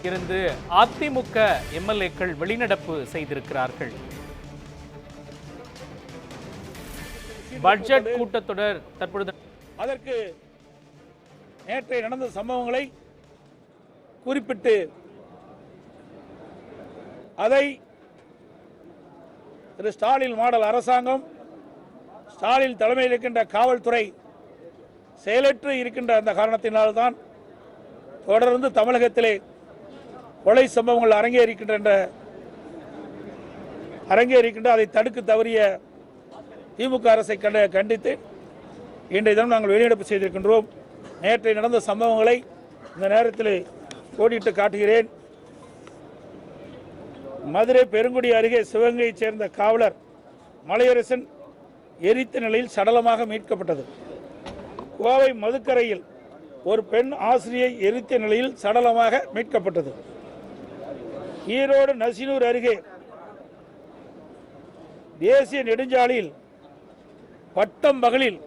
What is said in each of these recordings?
இருந்து அதிமுக எம்எல்ஏக்கள் வெளிநடப்பு செய்திருக்கிறார்கள். பட்ஜெட் கூட்டத்தொடர் தற்பொழுது அதற்கு நேற்றைய நடந்த சம்பவங்களை குறிப்பிட்டு அதை திரு ஸ்டாலின் மாடல் அரசாங்கம், ஸ்டாலின் தலைமையில் இருக்கின்ற காவல்துறை செயலற்று இருக்கின்ற அந்த காரணத்தினால்தான் தொடர்ந்து தமிழகத்திலே கொலை சம்பவங்கள் அரங்கேறிக்கின்ற அதை தடுக்க தவறிய திமுக அரசை கண்டித்து இன்றைய தினம் நாங்கள் வெளிநடப்பு செய்திருக்கின்றோம். நேற்றைய நடந்த சம்பவங்களை இந்த நேரத்தில் கோடிட்டு காட்டுகிறேன். மதுரை பெருங்குடி அருகே சிவகங்கையைச் சேர்ந்த காவலர் மலையரசன் எரித்த நிலையில் சடலமாக மீட்கப்பட்டது. கோவை மதுக்கரையில் ஒரு பெண் ஆசிரியை எரித்த நிலையில் சடலமாக மீட்கப்பட்டது. ஈரோடு நசினூர் அருகே தேசிய நெடுஞ்சாலையில் பட்டம் பகலில்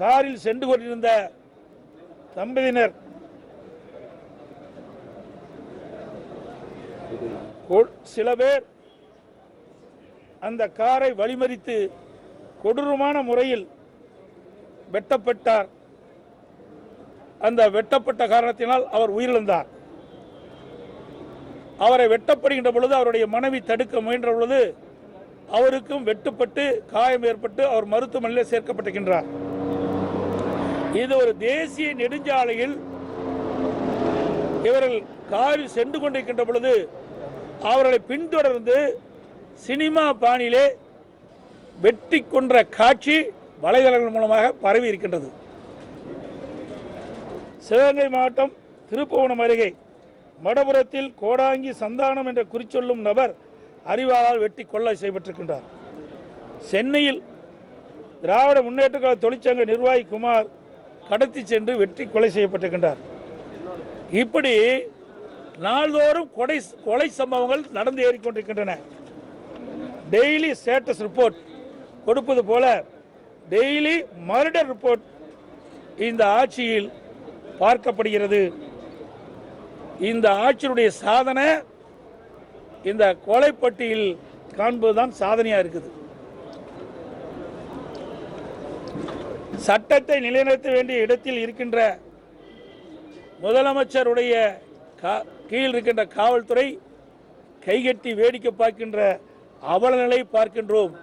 காரில் சென்று கொண்டிருந்த தம்பதியினர் சில பேர் அந்த காரை வழிமறித்து கொடூரமான முறையில் வெட்டப்பட்டார். அந்த வெட்டப்பட்ட காரணத்தினால் அவர் உயிரிழந்தார். அவரை வெட்டப்படுகின்ற பொழுது அவருடைய மனைவி தடுக்க முயன்ற பொழுது அவருக்கும் வெட்டுப்பட்டு காயம் ஏற்பட்டு அவர் மருத்துவமனையில் சேர்க்கப்பட்டிருக்கின்றார். இது ஒரு தேசிய நெடுஞ்சாலையில் இவர்கள் காரில் சென்று கொண்டிருக்கின்ற பொழுது அவர்களை பின்தொடர்ந்து சினிமா பாணியிலே வெட்டி கொன்ற காட்சி வலைதளங்கள் மூலமாக பரவி இருக்கின்றது. சிவகங்கை மாவட்டம் திருப்புவனம் அருகே மடபுரத்தில் கோடாங்கி சந்தானம் என்ற குறிச்சொல்லும் நபர் அறிவாளால் வெட்டி கொள்ளை செய்யப்பட்டிருக்கின்றார். சென்னையில் திராவிட முன்னேற்ற கழக தொழிற்சங்க நிர்வாகி குமார் கடத்தி சென்று வெட்டி கொலை செய்யப்பட்டிருக்கின்றார். இப்படி நாள்தோறும் கொலை சம்பவங்கள் நடந்து ஏறிக்கொண்டிருக்கின்றன. டெய்லி ஸ்டேட்டஸ் ரிப்போர்ட் கொடுப்பது போல டெய்லி மர்டர் ரிப்போர்ட் இந்த ஆட்சியில் பார்க்கப்படுகிறது. இந்த ஆட்சியுடைய சாதனை இந்த கொலைப்பட்டியில் காண்பதுதான் சாதனையா இருக்குது. சட்டத்தை நிலைநிறுத்த வேண்டிய இடத்தில் இருக்கின்ற முதலமைச்சருடைய கீழ் இருக்கின்ற காவல்துறை கைகட்டி வேடிக்கை பார்க்கின்ற அவலநிலை பார்க்கின்றோம்.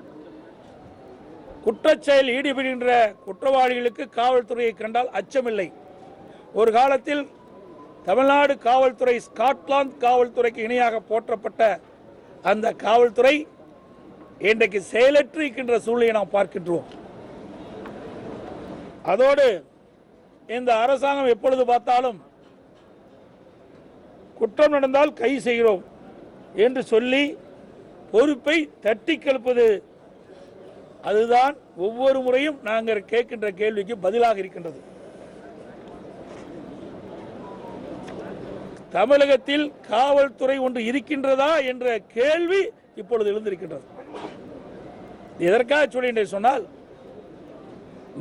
குற்றச்செயல் ஈடுபடுகின்ற குற்றவாளிகளுக்கு காவல்துறையை கண்டால் அச்சமில்லை. ஒரு காலத்தில் தமிழ்நாடு காவல்துறை ஸ்காட்லாந்து காவல்துறைக்கு இணையாக போற்றப்பட்ட அந்த காவல்துறை இன்றைக்கு செயலற்று இருக்கின்ற சூழ்நிலையை நாம் பார்க்கின்றோம். அதோடு இந்த அரசாங்கம் எப்பொழுது பார்த்தாலும் குற்றம் நடந்தால் கை செய்கிறோம் என்று சொல்லி பொறுப்பை தட்டி கெழுப்பது, அதுதான் ஒவ்வொரு முறையும் நாங்கள் கேட்கின்ற கேள்விக்கு பதிலாக இருக்கின்றது. தமிழகத்தில் காவல்துறை ஒன்று இருக்கின்றதா என்ற கேள்வி இப்பொழுது எழுந்திருக்கின்றது. எதற்காக சொல்லின்றேன் சொன்னால்,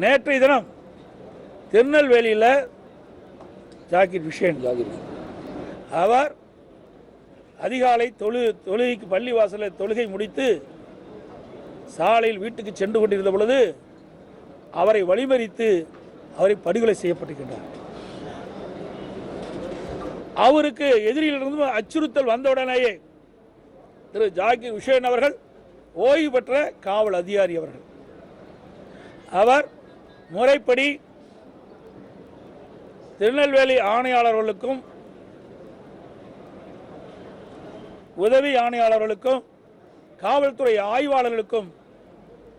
நேற்றைய தினம் திருநெல்வேலியில் ஜாகிர் விஷயன் அவர் அதிகாலை தொழுகைக்கு பள்ளிவாசலில் தொழுகை முடித்து சாலையில் வீட்டுக்கு சென்று கொண்டிருந்த பொழுது அவரை வழிமறித்து அவரை படுகொலை செய்யப்பட்டிருக்கின்றார். அவருக்கு எதிரிலிருந்து அச்சுறுத்தல் வந்தவுடனேயே திரு ஜாகிர் விஷயன் அவர்கள் ஓய்வு பெற்ற காவல் அதிகாரி அவர்கள், அவர் முறைப்படி திருநெல்வேலி ஆணையாளர்களுக்கும் உதவி ஆணையாளர்களுக்கும் காவல்துறை ஆய்வாளர்களுக்கும்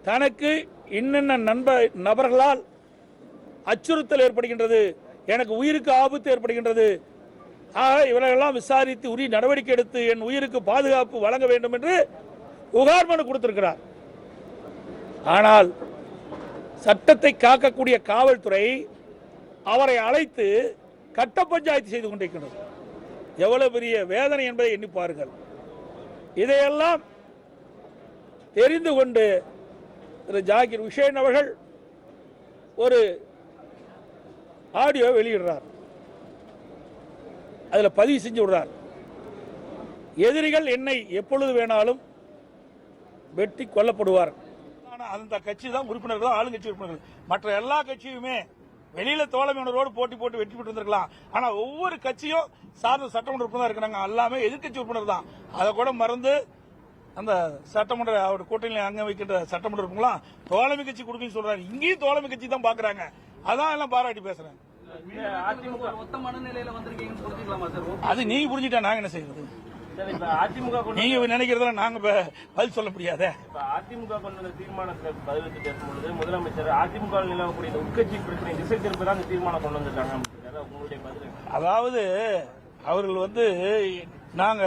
தனக்கு இன்னென்ன நபர்களால் அச்சுறுத்தல் ஏற்படுகின்றது, எனக்கு உயிருக்கு ஆபத்து ஏற்படுகின்றது, ஆக இவர்களெல்லாம் விசாரித்து உரிய நடவடிக்கை எடுத்து என் உயிருக்கு பாதுகாப்பு வழங்க வேண்டும் என்று புகார் மனு கொடுத்திருக்கிறார். ஆனால் சட்டத்தை காக்கக்கூடிய காவல்துறை அவரை அழைத்து கட்ட பஞ்சாயத்து செய்து கொண்டிருக்கின்றது. எவ்வளவு பெரிய வேதனை என்பதை எண்ணி பாருங்கள். இதையெல்லாம் தெரிந்து கொண்டு திரு ஜாகிர் விஷயன் அவர்கள் ஒரு ஆடியோ வெளியிடுறார். அதில் பதிவு செஞ்சு விடுறார். எதிரிகள் என்னை எப்பொழுது வேணாலும் வெட்டி கொல்லப்படுவார். ஆனால் அந்த கட்சி தான் உறுப்பினர்கள், ஆளுங்கட்சி உறுப்பினர்கள். மற்ற எல்லா கட்சியுமே வெளியில தோழமை உணர்வோடு போட்டு வெற்றி பெற்று வந்திருக்கலாம். ஆனா ஒவ்வொரு கட்சியும் சார்ந்த சட்டமன்ற உறுப்பினர் இருக்கிறாங்க, எல்லாமே எதிர்கட்சி உறுப்பினர் தான். அதை கூட மறந்து அந்த சட்டமன்ற அவர் கூட்டணியில் அங்க வைக்கின்ற சட்டமன்ற உறுப்பினர்களாம் தோழமை கட்சி கொடுக்கணும்னு சொல்றாரு. இங்கேயும் தோழமை கட்சி தான் பாக்குறாங்க. அதான் எல்லாம் பாராட்டி பேசுறேன். அது நீங்க புரிஞ்சுட்டா நாங்க என்ன செய்யறது? நீங்க நினைக்கிறதுல நாங்க பதில் சொல்ல முடியாத. அதிமுக கொண்டு வந்த தீர்மானத்தை பதிலளித்து பேசும்பொழுது முதலமைச்சர் அதிமுக நிலவக்கூடிய உட்கட்சி பிரச்சனை திசை திருப்பி தான் தீர்மானம் கொண்டு வந்திருக்காங்க. உங்களுடைய பதில்? அதாவது அவர்கள் நாங்க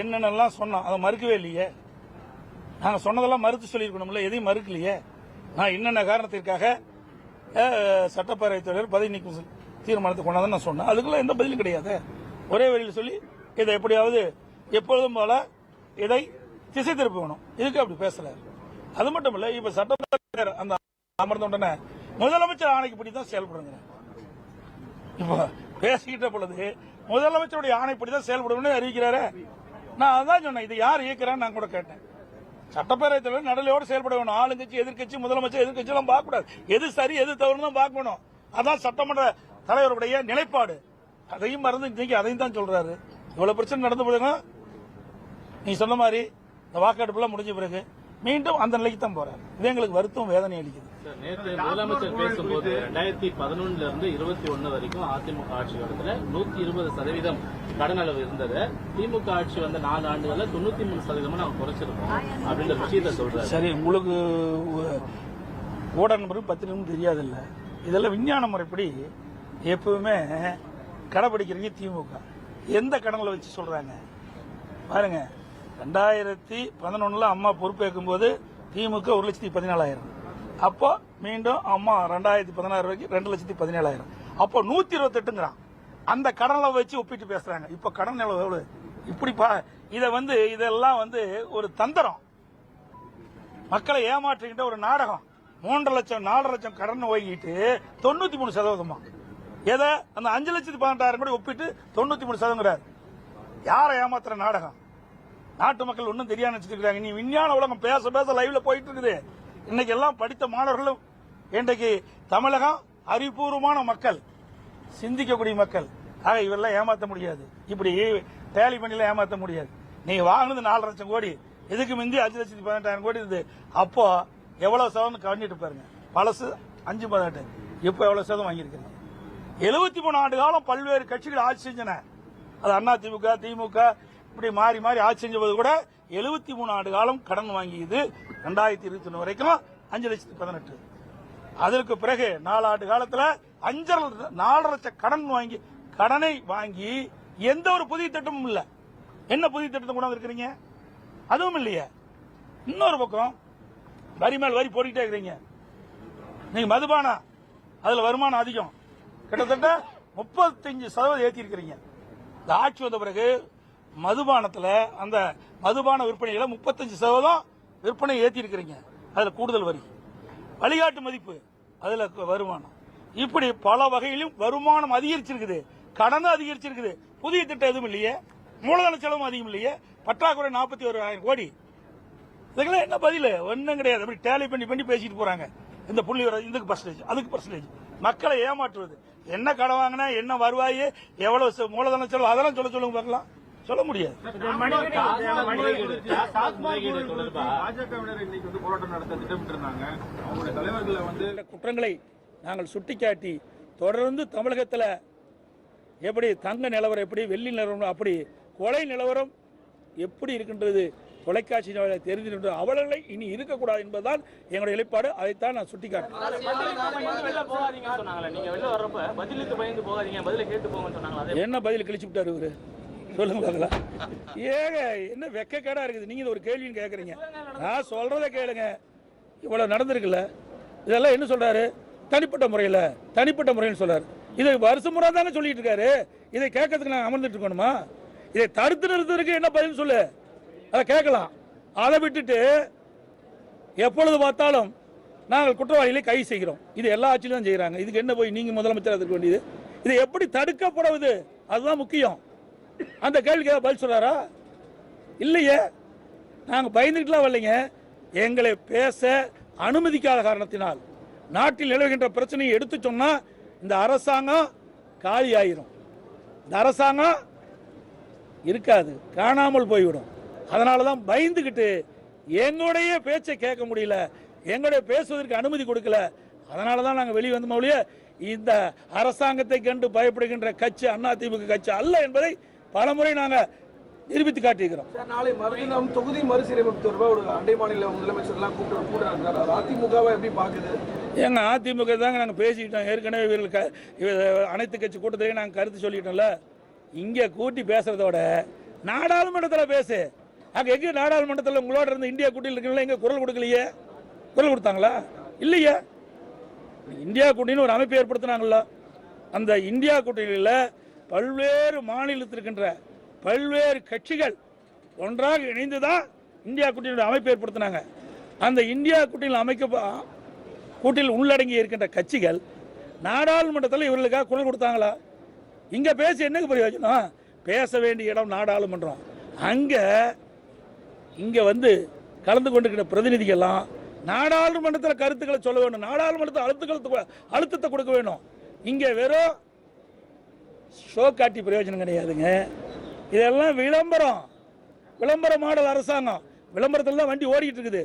என்னென்னலாம் சொன்னோம் அதை மறுக்கவே இல்லையே. நாங்க சொன்னதெல்லாம் மறுத்து சொல்லியிருக்கணும்ல, எதையும் மறுக்கலையே. நான் என்னென்ன காரணத்திற்காக சட்டப்பேரவைத் தலைவர் பதவி நீக்கும் தீர்மானத்தை கொண்டாந்து நான் சொன்னேன். அதுக்குள்ள எந்த பதிலும் கிடையாது. ஒரே வழியில் சொல்லி இதை எப்படியாவது எப்பொழுதும் போல இதை திசை திருப்பி வேணும். இதுக்கு அப்படி பேசல. அது மட்டும் இல்ல, இப்ப சட்டப்பேரவை அந்த அமர்ந்த உடனே முதலமைச்சர் ஆணைக்குப்படி தான் செயல்படுங்க. இப்ப பேசிக்கிட்ட பொழுது முதலமைச்சருடைய ஆணைப்படி தான் செயல்படும் அறிவிக்கிறாரு. நான் அதான் சொன்னேன், இது யார் இயக்குறான்னு நான் கூட கேட்டேன். சட்டப்பேரவைத் தலைவர் நடுநிலையோடு செயல்பட வேணும். ஆளுங்கட்சி எதிர்கட்சி முதலமைச்சர் எதிர்கட்சி எல்லாம் பார்க்க கூடாது. எது சரி எது தவறுன்னு தான் பார்க்கணும். அதான் சட்டமன்ற தலைவருடைய நிலைப்பாடு. அதையும் மறந்து இன்னைக்கு அதையும் தான் சொல்றாரு. இவ்வளவு பிரச்சனை நடந்த பிறகு நீ சொன்ன மாதிரி இந்த வாக்கெடுப்புலாம் முடிஞ்ச பிறகு மீண்டும் அந்த நிலைக்கு தான் போறாரு. இது எங்களுக்கு வருத்தம், வேதனை அளிக்குது. நேற்று முதலமைச்சர் பேசும்போது 2011 இருந்து 21 வரைக்கும் அதிமுக ஆட்சி காலத்துல 120% கடன் அளவு இருந்தது. திமுக ஆட்சி வந்த 4 ஆண்டுகள்ல 93% நாங்க குறைச்சிருக்கோம் அப்படின்ற விஷயத்த சொல்றாரு. சரி, உங்களுக்கு ஊடக நம்பரும் பத்திரிகையும் தெரியாது இல்ல. இதெல்லாம் விஞ்ஞான முறைப்படி எப்பவுமே கடைபிடிக்கிறீங்க. திமுக எந்த கடன்களை வச்சு சொல்றாங்க பாருங்க. 2011 அம்மா பொறுப்பேற்கும் போது திமுக 1,14,000. அப்போ மீண்டும் அம்மா 2016 வரைக்கும் 2,17,000. அப்போ 128ங்கிறான். அந்த கடனை வச்சு ஒப்பிட்டு பேசுறாங்க. இப்ப கடன் எவ்வளவு? இப்படி இதெல்லாம் ஒரு தந்திரம், மக்களை ஏமாற்றுகின்ற ஒரு நாடகம். 3 லட்சம் 4 லட்சம் கடன் வாங்கிட்டு 93%. எதை அந்த 5,18,000 கூட ஒப்பிட்டு 93%. யாரை ஏமாத்துற நாடகம்? நாட்டு மக்கள் ஒன்னும் தெரியாம நினைச்சிட்டு. நீ விஞ்ஞான உலகம் பேச பேச லைவ்ல போயிட்டு இருக்குது. இன்னைக்கு எல்லாம் படித்த மாணவர்களும் இன்றைக்கு தமிழகம் அறிவுபூர்வமான மக்கள், சிந்திக்கக்கூடிய மக்கள். ஆக இவரெல்லாம் ஏமாற்ற முடியாது. இப்படி டேலி பண்ணிலாம் ஏமாற்ற முடியாது. நீங்க வாங்கினது 4 லட்சம் கோடி, இதுக்கு முந்தி 5,18,000 கோடி இருந்தது. அப்போ எவ்வளவு சதவீதம் கவனிட்டு பாருங்க. பழசு 5-18, இப்ப எவ்வளவு சதவீதம் வாங்கியிருக்கிறீங்க? 73 ஆண்டு காலம் பல்வேறு கட்சிகள் ஆட்சி செஞ்சன. அது அண்ணா திமுக திமுக இப்படி மாறி மாறி ஆட்சி செஞ்ச போது கூட 73 ஆண்டு காலம் கடன் வாங்கியது. 2021 வரைக்கும் 5,18,000. அதற்கு பிறகு 4 ஆண்டு காலத்தில் 4 லட்சம் கடனை வாங்கி எந்த ஒரு புதிய திட்டமும் இல்ல. என்ன புதிய திட்டத்தை கொண்டு வந்திருக்கிறீங்க? அதுவும் இல்லையே. இன்னொரு பக்கம் வரி மேல் வரி போட்டுட்டே இருக்கிறீங்க. நீங்க மதுபானம் அதுல வருமானம் அதிகம், கிட்டத்தட்ட 35% ஏற்றி இருக்கிறீங்க. இந்த ஆட்சி வந்த பிறகு மதுபானத்துல அந்த மதுபான விற்பனையில 35% விற்பனை ஏற்றி இருக்கிறீங்க. அதுல கூடுதல் வரி, வழிகாட்டு மதிப்பு, அதுல வருமானம், இப்படி பல வகையிலும் வருமானம் அதிகரிச்சிருக்குது, கடன் அதிகரிச்சிருக்குது. புதிய திட்டம் எதுவும் இல்லையே, மூலதன செலவும் அதிகம் இல்லையே, பற்றாக்குறை 41,000 கோடி. இதுக்கெல்லாம் என்ன பதில்? ஒன்னும் கிடையாது. அப்படி டேலி பண்ணி பேசிட்டு போறாங்க. இந்த புள்ளி இதுக்கு பர்சன்டேஜ், அதுக்கு பர்சன்டேஜ், மக்களை ஏமாற்றுவது. என்ன கடன் வாங்கினா என்ன வருவாய், எவ்வளவு மூலதன செலவு, அதெல்லாம் சொல்லுங்க பார்க்கலாம். சொல்ல முடியாது. குற்றங்களை நாங்கள் சுட்டிக்காட்டி தொடர்ந்து தமிழகத்தில் எப்படி தங்க நிலவரம், எப்படி வெள்ளி நிலவரம், அப்படி கொலை நிலவரம் எப்படி இருக்கின்றது தொலைக்காட்சி தெரிந்து அவர்களை இனி இருக்கக்கூடாது என்பதுதான் எங்களுடைய நிலைப்பாடு. அதைத்தான் நான் சுட்டிக்காட்டேன். என்ன பதில் கிழிச்சு விட்டாரு இவரு? சொல்லுங்க பார்க்கலாம். ஏங்க என்ன வெக்கக்கேடா இருக்குது. நீங்க ஒரு கேள்வின்னு கேட்கறீங்க. நான் சொல்றதை கேளுங்க. இவ்வளவு நடந்திருக்குல்ல, இதெல்லாம் என்ன சொல்றாரு? தனிப்பட்ட முறையில் சொல்றாரு. இதை வருஷம் முறை தானே சொல்லிட்டு இருக்காரு. இதை கேட்கறதுக்கு நாங்கள் அமர்ந்துட்டு இருக்கணுமா? இதை தடுத்து நிறுத்துறதுக்கு என்ன பதில் சொல்லு, அதை கேட்கலாம். அதை விட்டுட்டு எப்பொழுது பார்த்தாலும் நாங்கள் குற்றவாளிகளை கைது செய்கிறோம். இது எல்லா ஆட்சியிலும் செய்யறாங்க. இதுக்கு என்ன போய் நீங்க முதலமைச்சர் இருக்க வேண்டியது? இது எப்படி தடுக்கப்படுவது, அதுதான் முக்கியம். அந்த கேள்விக்கு பதில் சொல்றாரா? இல்லையே. நாங்கள் பயந்துக்கிட்டுலாம் வரலைங்க. எங்களை பேச அனுமதிக்காத காரணத்தினால் நாட்டில் நிலவுகின்ற பிரச்சனையை எடுத்து சொன்னால் இந்த அரசாங்கம் காலி ஆயிரும், இந்த அரசாங்கம் இருக்காது, காணாமல் போய்விடும். அதனால தான் பயந்துக்கிட்டு எங்களுடைய பேச்சை கேட்க முடியல, எங்களுடைய பேசுவதற்கு அனுமதி கொடுக்கல. அதனால தான் நாங்கள் வெளியே வந்த மொழிய இந்த அரசாங்கத்தை கண்டு பயப்படுகின்ற கட்சி அதிமுக கட்சி அல்ல என்பதை பலமுறை நாங்கள் நிரூபித்து காட்டியிருக்கிறோம். நாளை மறுதினம் தொகுதி மறுசீரமைப்பு தொடர்பாக ஒரு அண்டை மாநில முதலமைச்சர்லாம் கூப்பிட்டு அதிமுகவை எப்படி பார்க்குது? எங்க அதிமுக தாங்க நாங்கள் பேசிக்கிட்டோம். ஏற்கனவே இவர்கள் அனைத்து கட்சி கூட்டத்திலேயே நாங்கள் கருத்து சொல்லிட்டோம்ல. இங்கே கூட்டி பேசுறதோட நாடாளுமன்றத்தில் பேசு. அங்கே எங்கே நாடாளுமன்றத்தில் உங்களோட இருந்து இந்தியா கூட்டணியில் இருக்கீங்களா? எங்கே குரல் கொடுக்கலையே? குரல் கொடுத்தாங்களா? இல்லையே. இந்தியா கூட்டணின்னு ஒரு அமைப்பு ஏற்படுத்தினாங்களா? அந்த இந்தியா கூட்டணியில் பல்வேறு மாநிலத்தில் இருக்கின்ற பல்வேறு கட்சிகள் ஒன்றாக இணைந்து தான் இந்தியா கூட்டணியுடைய அமைப்பு ஏற்படுத்தினாங்க. அந்த இந்தியா கூட்டணியில் கூட்டணியில் உள்ளடங்கி இருக்கின்ற கட்சிகள் நாடாளுமன்றத்தில் இவர்களுக்காக குரல் கொடுத்தாங்களா? இங்கே பேசி என்னங்க பிரயோஜனம்? பேச வேண்டிய இடம் நாடாளுமன்றம். இங்கே வந்து கலந்து கொண்டிருக்கிற பிரதிநிதிகள்லாம் நாடாளுமன்றத்தில் கருத்துக்களை சொல்ல வேண்டும், நாடாளுமன்றத்தில் அழுத்தத்தை கொடுக்க வேண்டும். இங்கே வெறும் ஷோ காட்டி பிரயோஜனம் கிடையாதுங்க. இதெல்லாம் விளம்பர மாடல் அரசாங்கம். விளம்பரத்தில் தான் வண்டி ஓடிக்கிட்டு இருக்குது.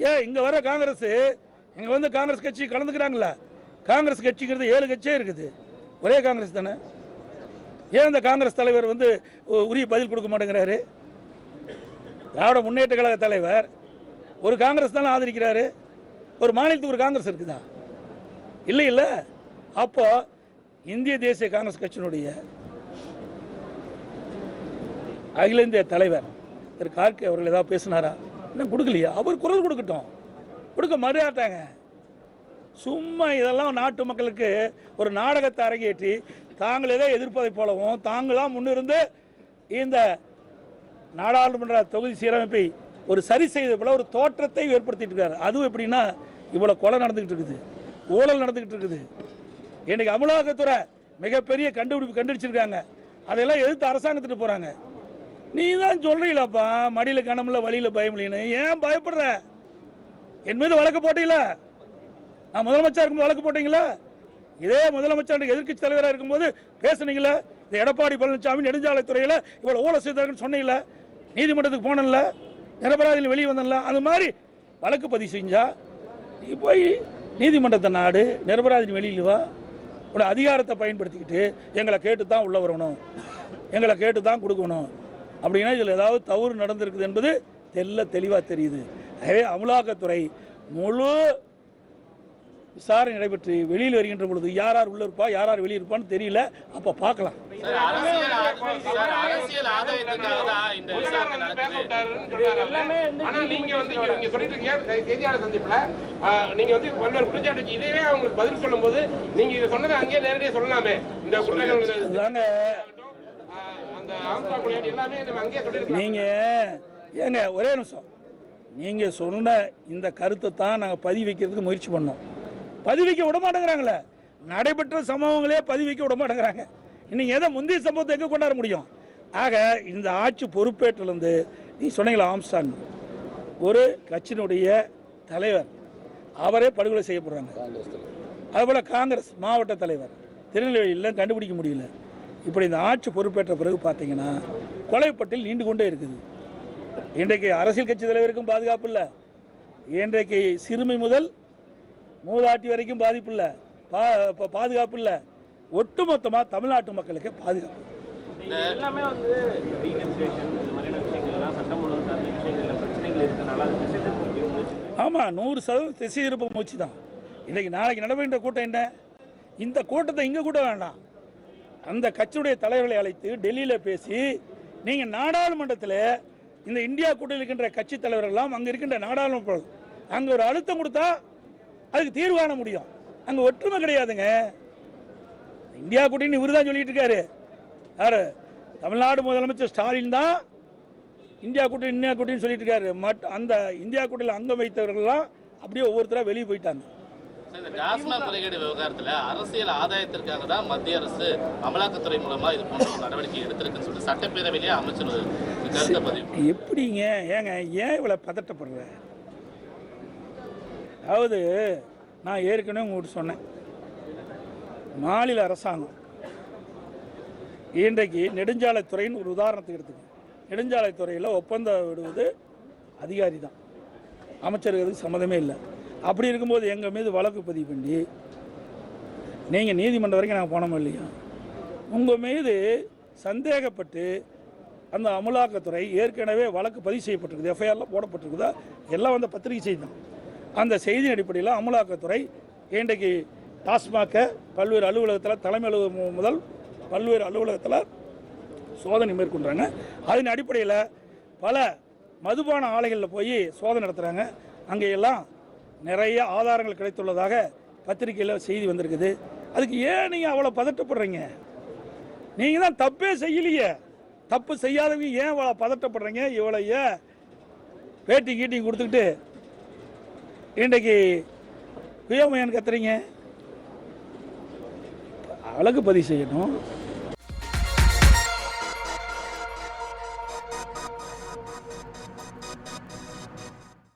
ஏன் இங்கே வர காங்கிரஸ், இங்கே வந்து காங்கிரஸ் கட்சி கலந்துக்கிறாங்களா? காங்கிரஸ் கட்சிங்கிறது 7 கட்சியே இருக்குது, ஒரே காங்கிரஸ் தானே. ஏன் இந்த காங்கிரஸ் தலைவர் வந்து உரிய பதில் கொடுக்க மாட்டேங்கிறாரு? திராவிட முன்னேற்ற கழக தலைவர் ஒரு காங்கிரஸ் தானே ஆதரிக்கிறாரு. ஒரு மாநிலத்துக்கு ஒரு காங்கிரஸ் இருக்குதா? இல்லை. அப்போ இந்திய தேசிய காங்கிரஸ் கட்சியினுடைய அகில இந்திய தலைவர் திரு கார்கே அவர்கள் ஏதாவது பேசினாரா? இன்னும் கொடுக்கலையா? அவர் குரல் கொடுக்க மறுஆட்டாங்க. சும்மா இதெல்லாம் நாட்டு மக்களுக்கு ஒரு நாடகத்தை அரங்கேற்றி தாங்கள் ஏதோ எதிர்ப்பதை போலவும் தாங்களாம் முன்னிருந்து இந்த நாடாளுமன்ற தொகுதி சீரமைப்பை ஒரு சரி செய்த போல ஒரு தோற்றத்தை ஏற்படுத்திட்டு இருக்காரு. அதுவும் எப்படின்னா, இவ்வளவு கொலை நடந்துகிட்டு இருக்குது, ஊழல் நடந்துகிட்டு இருக்குது. இன்னைக்கு அமலாக்கத்துறை மிகப்பெரிய கண்டுபிடிச்சிருக்காங்க. அதெல்லாம் எதிர்த்து அரசாங்கத்துக்கு போறாங்க. நீ தான் சொல்றீங்களாப்பா, மடியில கனமில்ல வழியில பயமில்லைன்னு. ஏன் பயப்படுற? என் மீது வழக்கு போட்டீங்களா? நான் முதலமைச்சர் இருக்கும்போது வழக்கு போட்டீங்களா? இதே முதலமைச்சர் எதிர்க்கட்சி தலைவராக இருக்கும்போது பேசுனீங்களா? இந்த எடப்பாடி பழனிசாமி நெடுஞ்சாலைத்துறையில் இவ்வளவு ஊழல் செய்தார்கள் சொன்னீங்களா? நீதிமன்றத்துக்கு போனல, நிரபராதியில் வெளியே வந்தல. அது மாதிரி வழக்கு பதிவு செஞ்சா நீ போய் நீதிமன்றத்தை நாடு, நிரபராதியின் வெளியில் வா. உட அதிகாரத்தை பயன்படுத்திக்கிட்டு எங்களை கேட்டு தான் உள்ள வரணும், எங்களை கேட்டு தான் கொடுக்கணும் அப்படின்னா இதில் ஏதாவது தவறு நடந்திருக்குது என்பது தெளிவாக தெரியுது. எனவே அமலாக்கத்துறை முழு விசாரணை நடைபெற்று வெளியில் வருகின்ற பொழுது யார் உள்ள இருப்பா, யார் வெளியே இருப்பான்னு தெரியல. அப்போ பார்க்கலாம். பதில் சொல்லும் போது நீங்க இதை சொன்னதை அங்கேயே நேரடியாக சொல்லலாமே. நீங்க ஏங்க ஒரே நிமிஷம், நீங்க சொன்ன இந்த கருத்தை தான் நாங்கள் பதிவு வைக்கிறதுக்கு முயற்சி பண்ணோம். பதிவு வைக்க விட மாட்டேங்கிறாங்களே. நடைபெற்ற சம்பவங்களே பதிவு வைக்க விட மாட்டேங்கிறாங்க. இன்னைக்கு எதை முந்தைய சம்பவத்தை எங்கே கொண்டாட முடியும்? ஆக இந்த ஆட்சி பொறுப்பேற்றிலிருந்து நீ சொன்னீங்களா, ஆம்ஸ்டாங் ஒரு கட்சியினுடைய தலைவர் அவரே படுகொலை செய்யப்படுறாங்க. அதுபோல் காங்கிரஸ் மாவட்ட தலைவர் திருநெல்வேலியில் கண்டுபிடிக்க முடியல. இப்படி இந்த ஆட்சி பொறுப்பேற்ற பிறகு பார்த்தீங்கன்னா கொலைப்பட்டில் நீண்டு கொண்டே இருக்குது. இன்றைக்கு அரசியல் கட்சி தலைவருக்கும் பாதுகாப்பு இல்லை. இன்றைக்கு சிறுமி முதல் மூதாட்டி வரைக்கும் பாதிப்பு இல்லை, பாதுகாப்பு இல்லை. ஒட்டுமொத்தமாக தமிழ்நாட்டு மக்களுக்கு பாதுகாப்பு. எல்லாமே வந்து ஆமாம், 100% திசை இருப்பு மூச்சு தான். இன்றைக்கி நாளைக்கு நடைபெறுகின்ற கூட்டம் என்ன? இந்த கூட்டத்தை இங்கே கூட வேண்டாம், அந்த கட்சியுடைய தலைவர்களை அழைத்து டெல்லியில் பேசி நீங்கள் நாடாளுமன்றத்தில் இந்த இந்தியா கூட்டணியில் இருக்கின்ற கட்சி தலைவர்கள்லாம் அங்கே இருக்கின்ற நாடாளுமன்ற அங்கே ஒரு அழுத்தம் கொடுத்தா அதுக்கு தீர்வு காண முடியும். அங்கே ஒற்றுமை கிடையாதுங்க. இந்தியா கூட்டணி இவர் தான் சொல்லிட்டு இருக்காரு. யாரு? தமிழ்நாடு முதலமைச்சர் ஸ்டாலின் தான் இந்தியா கூட்டணி சொல்லிட்டு இருக்காரு. அந்த இந்தியா கூட்டணியில் அங்கம் வைத்தவர்கள்லாம் அப்படியே ஒவ்வொருத்தராக வெளியே போயிட்டாங்க. இந்த டாஸ்மாக் முறைகேடு விவகாரத்துல அரசியல் ஆதாயத்திற்காக தான் மத்திய அரசு அமலாக்கத்துறை மூலமா இது போன்ற ஒரு நடவடிக்கை எடுத்திருக்குன்னு சொல்லிட்டு சட்டப்பேரவையிலேயே அமைச்சர் ஒரு கருத்தை பதிவு. எப்படிங்க ஏங்க ஏன் இவ்வளோ பதட்டப்படுற? அதாவது நான் ஏற்கனவே உங்கள்கிட்ட சொன்னேன், மாநில அரசாங்கம் இன்றைக்கு நெடுஞ்சாலைத்துறையின் ஒரு உதாரணத்துக்கு எடுத்துக்க. நெடுஞ்சாலைத்துறையில் ஒப்பந்தம் விடுவது அதிகாரி தான், அமைச்சருக்கு சம்மதமே இல்லை. அப்படி இருக்கும்போது எங்கள் மீது வழக்கு பதிவு பண்ணி நீங்கள் நீதிமன்றம் வரைக்கும் நாங்கள் போனோமோ இல்லையா, உங்கள் மீது சந்தேகப்பட்டு அந்த அமலாக்கத்துறை ஏற்கனவே வழக்கு பதிவு செய்யப்பட்டிருக்குது, எஃப்ஐஆரில் போடப்பட்டிருக்குதா, எல்லாம் வந்து பத்திரிகை செய்தி தான். அந்த செய்தியின் அடிப்படையில் அமலாக்கத்துறை இன்றைக்கு டாஸ்மாகை பல்வேறு அலுவலகத்தில், தலைமை அலுவலகம் முதல் பல்வேறு அலுவலகத்தில் சோதனை மேற்கொண்டாங்க. அதன் அடிப்படையில் பல மதுபான ஆலைகளில் போய் சோதனை நடத்துகிறாங்க. அங்கேயெல்லாம் நிறைய ஆதாரங்கள் கிடைத்துள்ளதாக பத்திரிகையில் செய்தி வந்திருக்குது. அதுக்கு ஏன் நீங்கள் அவ்வளோ பதட்டப்படுறீங்க? நீங்கள் தான் தப்பே செய்யலையே, தப்பு செய்யாதவங்க ஏன் அவ்வளோ பதட்டப்படுறீங்க? இவ்வளோ ஏன் பேட்டி கீட்டிங் கொடுத்துக்கிட்டு இன்றைக்கு பிஎம்ஐன்னு கத்துறீங்க? வழக்கு பதிவு செய்யணும்.